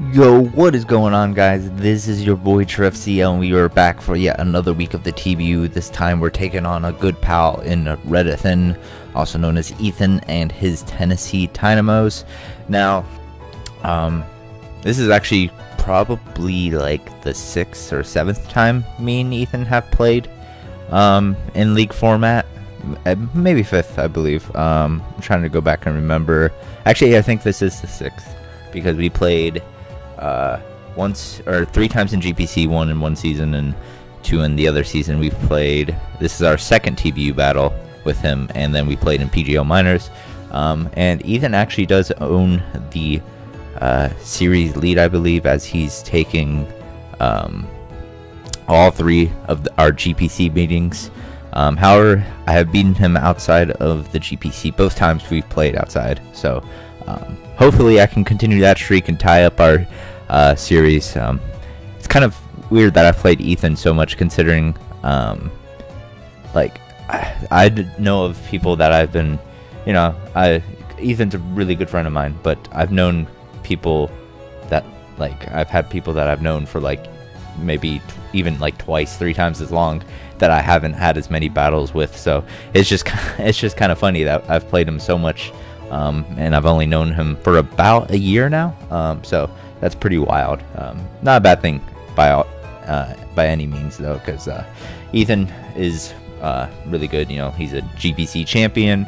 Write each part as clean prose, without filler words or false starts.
Yo, what is going on, guys? This is your boy TrevCL, and we are back for yet another week of the TBU. This time we're taking on a good pal in Reddithan, also known as Ethan, and his Tennessee Tynamos. Now, this is actually probably like the 6th or 7th time me and Ethan have played in league format. Maybe 5th, I believe. I'm trying to go back and remember. Actually, I think this is the 6th, because we played once or 3 times in GPC, 1 in one season and 2 in the other season. We've played, this is our 2nd TBU battle with him, and then we played in PGO Minors. And Ethan actually does own the series lead, I believe, as he's taking all 3 of our GPC meetings. However, I have beaten him outside of the GPC both times we've played outside, so hopefully I can continue that streak and tie up our series. It's kind of weird that I've played Ethan so much, considering like I know of people that I've been, you know, Ethan's a really good friend of mine, but I've known people that, like, I've had people that I've known for like maybe even like twice, 3 times as long, that I haven't had as many battles with. So it's just kind of funny that I've played him so much, and I've only known him for about a year now. So that's pretty wild. Not a bad thing by any means, though, because Ethan is really good. You know, he's a GPC champion.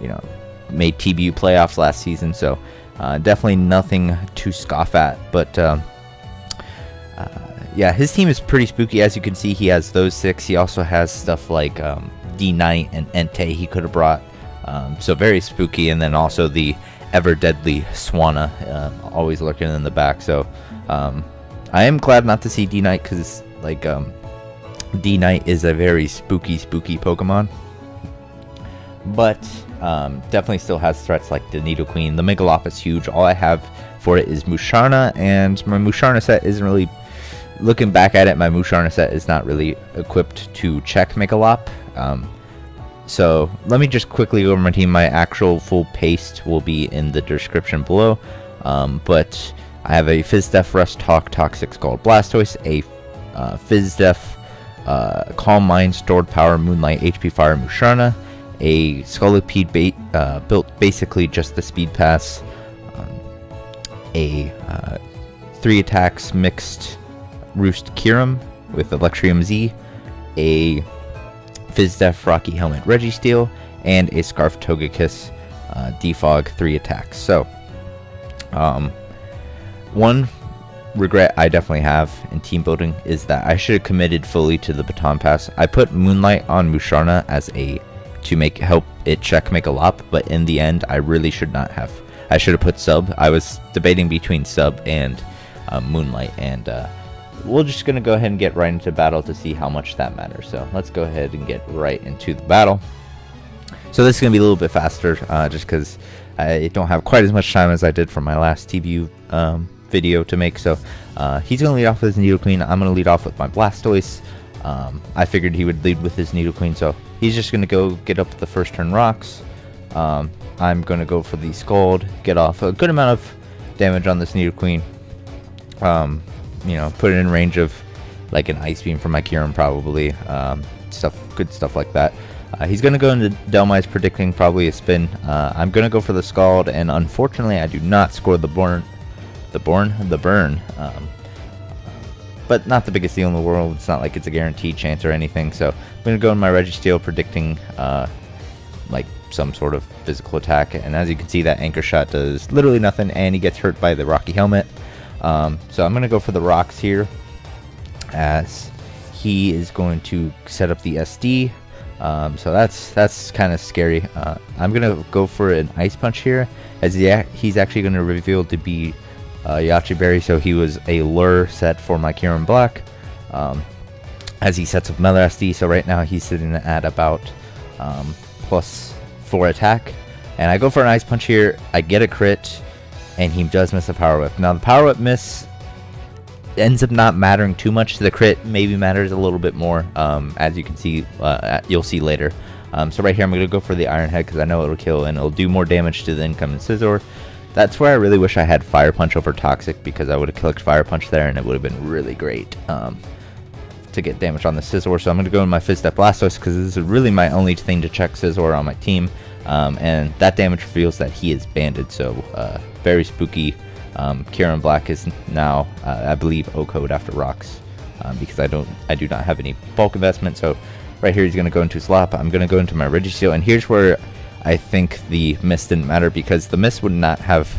You know, made TBU playoffs last season, so definitely nothing to scoff at. But yeah, his team is pretty spooky. As you can see, he has those 6. He also has stuff like D-Knight and Entei he could have brought. So very spooky. And then also the ever-deadly Swanna, always lurking in the back. So I am glad not to see D-Knight, because like D-Knight is a very spooky Pokemon. But definitely still has threats like the Nidoqueen. The Megalop is huge. All I have for it is Musharna, and my Musharna set isn't really... Looking back at it, my Musharna set is not really equipped to check Megalop. So let me just quickly go over my team. My actual full paste will be in the description below. But I have a Fizdef, Rust, Toxic, Scald, Blastoise, a Fizdef, Calm Mind, Stored Power, Moonlight, HP Fire, Musharna, a Scolipede built basically just the Speed Pass, a 3 attacks mixed Roost Kyurem with Electrium Z, a Fizdef Rocky Helmet Registeel, and a Scarf Togekiss Defog 3 attacks. So, one regret I definitely have in team building is that I should have committed fully to the Baton Pass. I put Moonlight on Musharna as to help it check Megalop, but in the end I really should not have. I should have put Sub. I was debating between Sub and Moonlight, and we're just going to go ahead and get right into battle to see how much that matters. So let's go ahead and get right into the battle. So this is going to be a little bit faster, just because I don't have quite as much time as I did for my last TBU video to make. So he's going to lead off with his Nidoqueen. I'm going to lead off with my Blastoise. I figured he would lead with his Nidoqueen, so he's just going to go get up the first turn rocks. I'm going to go for the Scald, get off a good amount of damage on this Nidoqueen. You know, put it in range of like an Ice Beam from my Kyurem, probably. Good stuff like that. He's going to go into Delmise, predicting probably a spin. I'm going to go for the Scald, and unfortunately I do not score the burn. But not the biggest deal in the world. It's not like it's a guaranteed chance or anything. So I'm going to go in my Registeel, predicting like some sort of physical attack. And as you can see, that Anchor Shot does literally nothing, and he gets hurt by the Rocky Helmet. So I'm going to go for the rocks here, as he is going to set up the SD. So that's kind of scary. I'm going to go for an Ice Punch here, as he's actually going to reveal to be Yache Berry. So he was a lure set for my Kyurem Black, as he sets up another SD. So right now he's sitting at about +4 attack, and I go for an Ice Punch here. I get a crit, and he does miss a Power Whip. Now the Power Whip miss ends up not mattering too much. The crit maybe matters a little bit more, as you can see, you'll see later. So right here I'm going to go for the Iron Head, because I know it'll kill and it'll do more damage to the incoming Scizor. That's where I really wish I had Fire Punch over Toxic, because I would have clicked Fire Punch there and it would have been really great to get damage on the Scizor. So I'm going to go in my Fizz-Step Blastoise, because this is really my only thing to check Scizor on my team. And that damage reveals that he is banded, so very spooky. Kieran Black is now, I believe, O-code after rocks, because I do not have any bulk investment. So right here he's going to go into Slop. I'm going to go into my Registeel, and here's where I think the miss didn't matter, because the miss would not have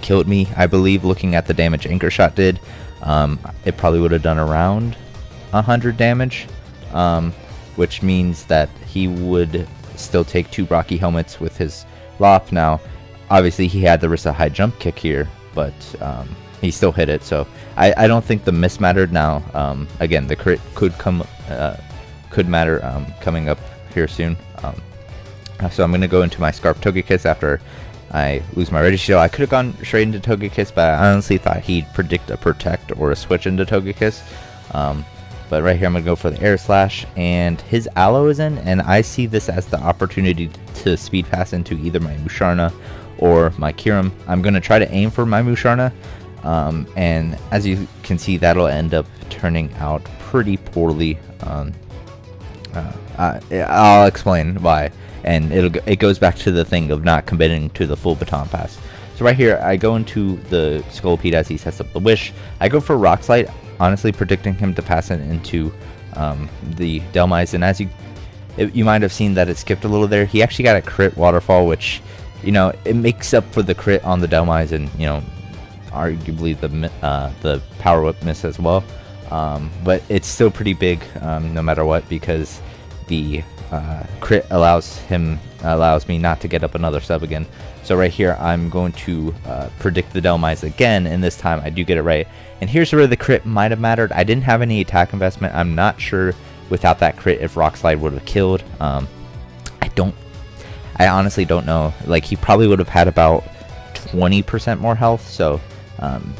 killed me, I believe, looking at the damage Anchor Shot did. It probably would have done around 100 damage, which means that he would still take 2 Rocky Helmets with his Lop. Now, obviously, he had the risk of high jump kick here, but he still hit it, so I don't think the miss mattered. Now, again, the crit could matter coming up here soon. So I'm going to go into my Scarf Togekiss after I lose my Registeel. I could have gone straight into Togekiss, but I honestly thought he'd predict a Protect or a switch into Togekiss. But right here I'm going to go for the Air Slash, and his Aloe is in, and I see this as the opportunity to Speed Pass into either my Musharna or my Kyurem. I'm going to try to aim for my Musharna, and as you can see, that'll end up turning out pretty poorly. I'll explain why, and it goes back to the thing of not committing to the full Baton Pass. So right here, I go into the Scolipede as he sets up the Wish. I go for Rock Slide, honestly predicting him to pass it into the Dhelmise, and as you might have seen that it skipped a little there. He actually got a crit Waterfall, which, you know, it makes up for the crit on the Dhelmise, and, you know, arguably the Power Whip miss as well. But it's still pretty big, no matter what, because the crit allows me not to get up another sub again. So right here I'm going to predict the Dhelmise again, and this time I do get it right. And here's where the crit might have mattered. I didn't have any attack investment. I'm not sure without that crit if Rock Slide would have killed. I honestly don't know. Like, he probably would have had about 20% more health, so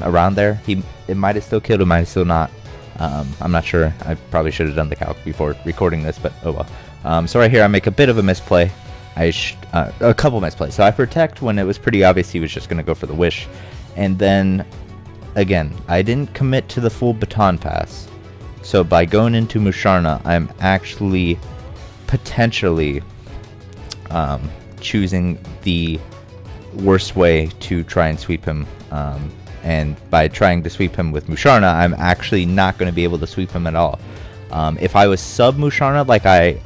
around there. It might have still killed, it might have still not. I'm not sure. I probably should have done the calc before recording this, but oh well. So right here I make a bit of a misplay. A couple misplays. So I Protect when it was pretty obvious he was just going to go for the Wish. And then, again, I didn't commit to the full Baton Pass. So by going into Musharna, I'm actually potentially choosing the worst way to try and sweep him. And by trying to sweep him with Musharna, I'm actually not going to be able to sweep him at all. If I was sub Musharna like I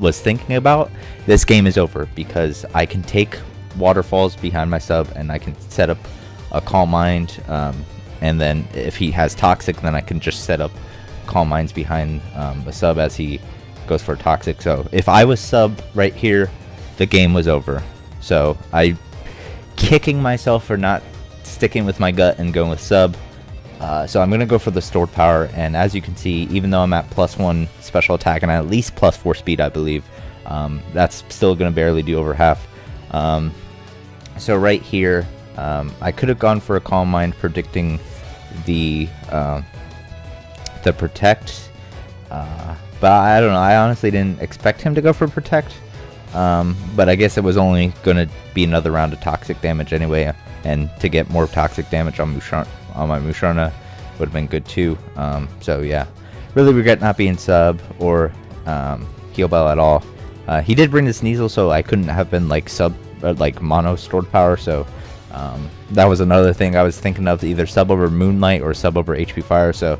was thinking about, this game is over, because I can take Waterfalls behind my sub and I can set up a Calm Mind, and then if he has Toxic, then I can just set up Calm Minds behind a sub as he goes for Toxic. So if I was sub right here, the game was over. So I kicking myself for not sticking with my gut and going with sub. So I'm going to go for the Stored Power, and as you can see, even though I'm at +1 special attack and at least +4 speed, I believe, that's still going to barely do over half. So right here, I could have gone for a Calm Mind predicting the Protect, but I don't know, I honestly didn't expect him to go for Protect, but I guess it was only going to be another round of Toxic damage anyway, and to get more Toxic damage on my Musharna would have been good too. So yeah, really regret not being sub or Heal Bell at all. He did bring the Sneasel, so I couldn't have been like sub like mono Stored Power, so that was another thing I was thinking of, either sub over Moonlight or sub over HP Fire. So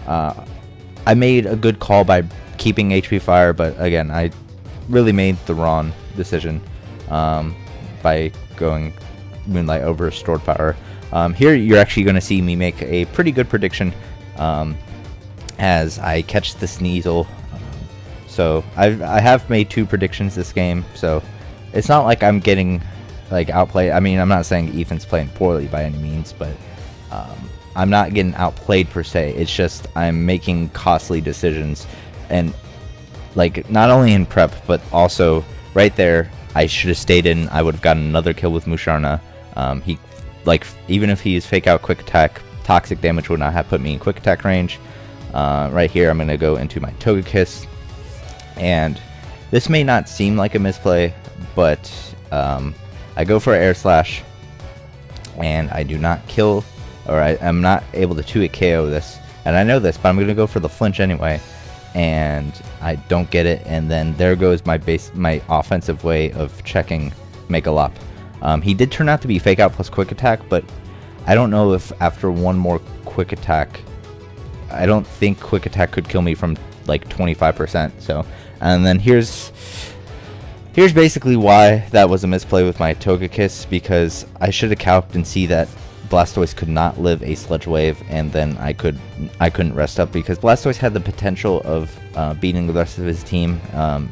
I made a good call by keeping HP Fire, but again, I really made the wrong decision by going Moonlight over Stored Power. Here you're actually going to see me make a pretty good prediction as I catch the Sneasel. So I have made 2 predictions this game, so it's not like I'm getting like outplayed. I mean, I'm not saying Ethan's playing poorly by any means, but I'm not getting outplayed per se. It's just I'm making costly decisions, and like not only in prep but also right there I should have stayed in. I would have gotten another kill with Musharna. He, like, even if he's fake out quick attack, Toxic damage would not have put me in quick attack range. Right here I'm going to go into my Togekiss, and this may not seem like a misplay, but I go for an air slash, and I do not kill, or I'm not able to 2-hit KO this. And I know this, but I'm going to go for the flinch anyway. And I don't get it, and then there goes my offensive way of checking Mega Lop. He did turn out to be Fake Out plus Quick Attack, but I don't know if after one more Quick Attack, I don't think Quick Attack could kill me from like 25%. So, and then here's basically why that was a misplay with my Togekiss, because I should have calced and see that Blastoise could not live a Sludge Wave, and then I couldn't rest up, because Blastoise had the potential of beating the rest of his team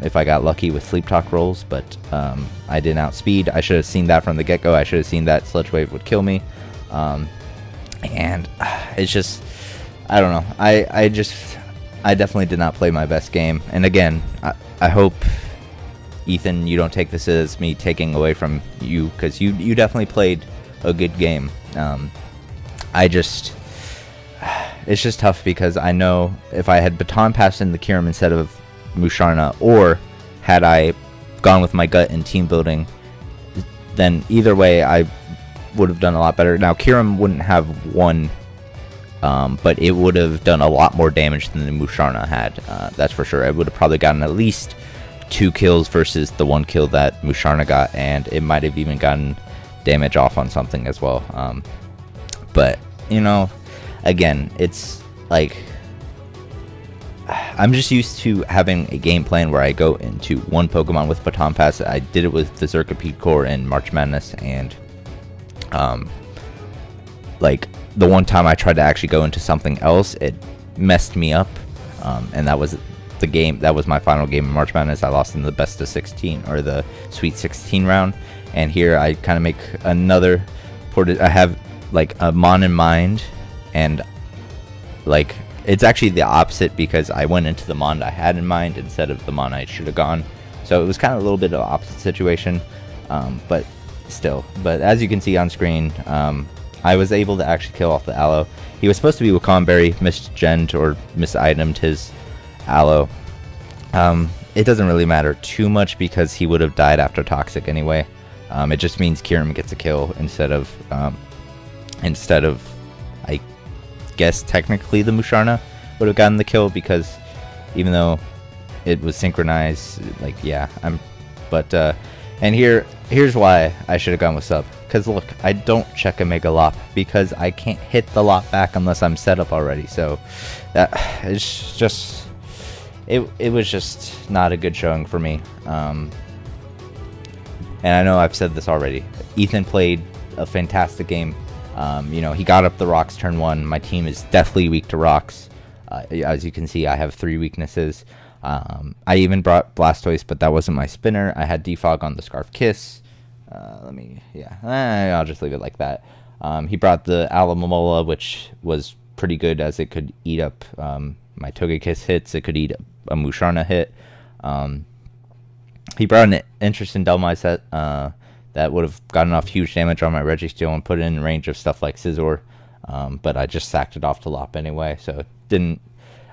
if I got lucky with Sleep Talk rolls, but I didn't outspeed. I should have seen that from the get-go. I should have seen that Sludge Wave would kill me, and it's just, I don't know. I definitely did not play my best game, and again, I hope, Ethan, you don't take this as me taking away from you, because you definitely played a good game. It's just tough, because I know if I had baton passed in the Kyurem instead of Musharna, or had I gone with my gut in team building, then either way I would have done a lot better. Now Kyurem wouldn't have won, but it would have done a lot more damage than the Musharna had. That's for sure. I would have probably gotten at least 2 kills versus the 1 kill that Musharna got, and it might have even gotten damage off on something as well. But you know, again, it's like I'm just used to having a game plan where I go into one Pokemon with Baton Pass. I did it with the Zerkapede Core in March Madness, and like the one time I tried to actually go into something else, it messed me up, and that was the game. That was my final game in March Madness. I lost in the best of 16, or the Sweet 16 round. And here I kind of make another I have like a Mon in mind, and like it's actually the opposite, because I went into the Mon I had in mind instead of the Mon I should have gone. So it was kind of a little bit of an opposite situation, but still. But as you can see on screen, I was able to actually kill off the Aloe. He was supposed to be Wakon Berry, misgened or misitemed his Aloe. It doesn't really matter too much, because he would have died after Toxic anyway. It just means Kyurem gets a kill instead of I guess technically the Musharna would have gotten the kill, because even though it was synchronized, like, yeah, and here's why I should have gone with sub, because look, I don't check a Mega Lop, because I can't hit the Lop back unless I'm set up already. So that it's just it was just not a good showing for me. And I know I've said this already. Ethan played a fantastic game. You know, he got up the rocks turn 1. My team is deathly weak to rocks. As you can see, I have 3 weaknesses. I even brought Blastoise, but that wasn't my spinner. I had Defog on the Scarf Kiss. I'll just leave it like that. He brought the Alamomola, which was pretty good, as it could eat up my Togekiss hits. It could eat a Musharna hit. He brought an interesting Dhelmise set that would have gotten off huge damage on my Registeel and put it in range of stuff like Scizor, but I just sacked it off to Lop anyway, so it didn't.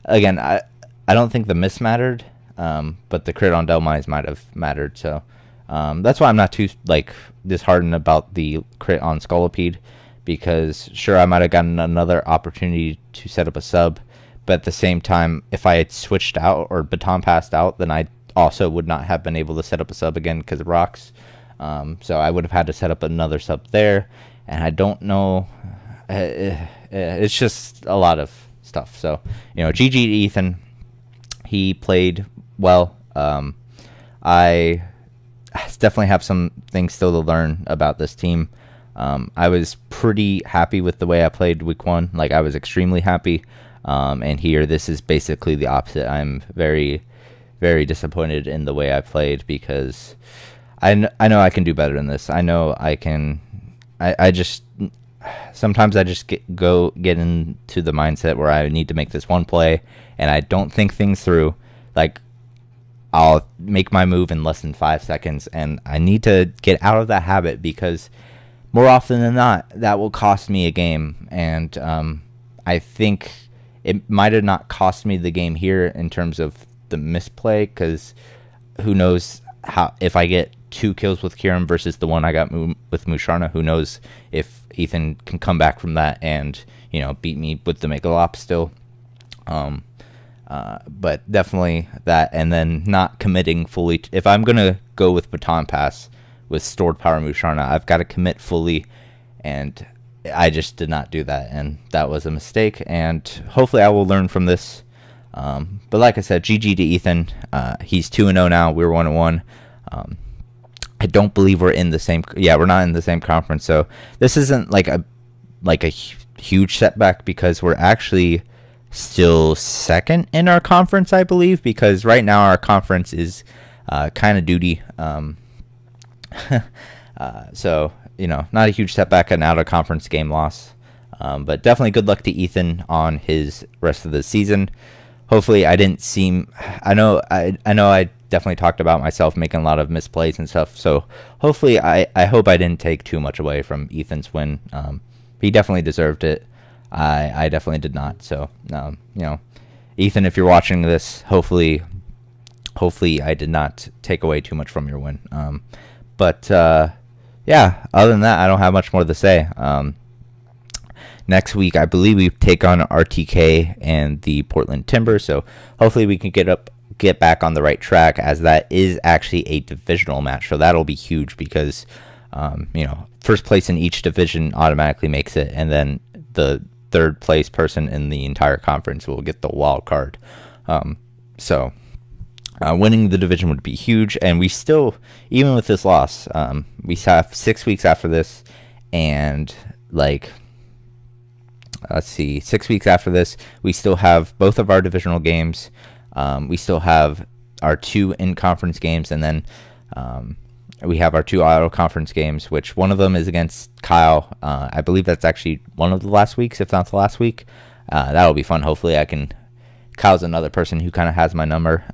Again, I don't think the miss mattered, but the crit on Dhelmise might have mattered, so that's why I'm not too disheartened about the crit on Scolipede, because sure, I might have gotten another opportunity to set up a sub, but at the same time, if I had switched out or baton passed out, then I also would not have been able to set up a sub again because of rocks. So I would have had to set up another sub there, and I don't know. It's just a lot of stuff. So, you know, GG to Ethan. He played well. I definitely have some things still to learn about this team. I was pretty happy with the way I played week 1. Like, I was extremely happy. And here, this is basically the opposite. I'm very, very disappointed in the way I played, because I know I can do better than this. I know I can. Sometimes I just get into the mindset where I need to make this one play, and I don't think things through. Like, I'll make my move in less than 5 seconds, and I need to get out of that habit, because more often than not, that will cost me a game. And I think it might have not cost me the game here in terms of the misplay, because who knows how, if I get 2 kills with Kieran versus the one I got with Musharna. Who knows if Ethan can come back from that and, you know, beat me with the Megalop still. But definitely that, and then not committing fully. If I'm going to go with Baton Pass with stored power Musharna, I've got to commit fully, and I just did not do that, and that was a mistake, and hopefully I will learn from this. But like I said, GG to Ethan. He's 2-0 now. We're 1-1. I don't believe we're in the same. Yeah, we're not in the same conference. So this isn't like a huge setback, because we're actually still second in our conference, I believe, because right now our conference is kind of duty. So, you know, not a huge setback, an out of conference game loss. But definitely good luck to Ethan on his rest of the season. Hopefully I didn't seem, I know I definitely talked about myself making a lot of misplays and stuff. So hopefully I hope I didn't take too much away from Ethan's win. He definitely deserved it. I definitely did not. So, you know, Ethan, if you're watching this, hopefully I did not take away too much from your win. But yeah, other than that, I don't have much more to say. Next week, I believe we take on RTK and the Portland Timbers. So hopefully we can get back on the right track, as that is actually a divisional match. So that'll be huge, because you know, first place in each division automatically makes it, and then the third place person in the entire conference will get the wild card. So winning the division would be huge, and we still, even with this loss, we have 6 weeks after this, and like, let's see, 6 weeks after this, we still have both of our divisional games. We still have our 2 in-conference games, and then we have our 2 auto-conference games, which one of them is against Kyle. I believe that's actually one of the last weeks, if not the last week. That'll be fun. Hopefully I can... Kyle's another person who kind of has my number,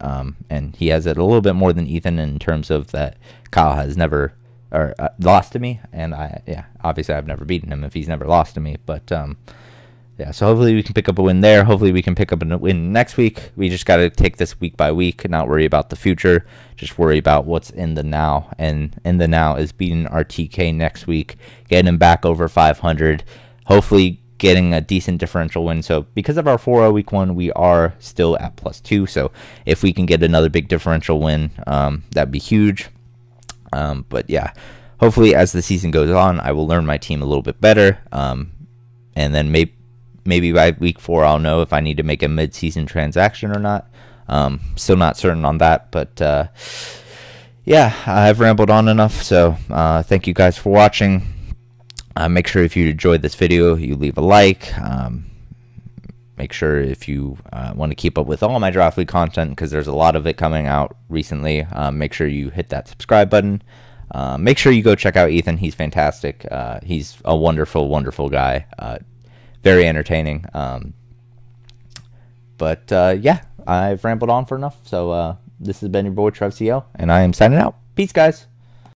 and he has it a little bit more than Ethan, in terms of that Kyle has never lost to me, and obviously I've never beaten him if he's never lost to me. But yeah, so hopefully we can pick up a win there. Hopefully we can pick up a win next week. We just got to take this week by week, not worry about the future, just worry about what's in the now. And in the now is beating RTK next week, getting him back over 500, hopefully getting a decent differential win. So because of our 4-0 week 1, we are still at +2. So if we can get another big differential win, that'd be huge. But yeah, hopefully as the season goes on, I will learn my team a little bit better. And then maybe by week 4, I'll know if I need to make a mid-season transaction or not. Still not certain on that, but yeah, I've rambled on enough. So thank you guys for watching. Make sure if you enjoyed this video, you leave a like. Make sure if you want to keep up with all my draft league content, because there's a lot of it coming out recently, make sure you hit that subscribe button. Make sure you go check out Ethan. He's fantastic. He's a wonderful, wonderful guy. Very entertaining. But yeah, I've rambled on for enough. So this has been your boy TrevCL, and I am signing out. Peace, guys.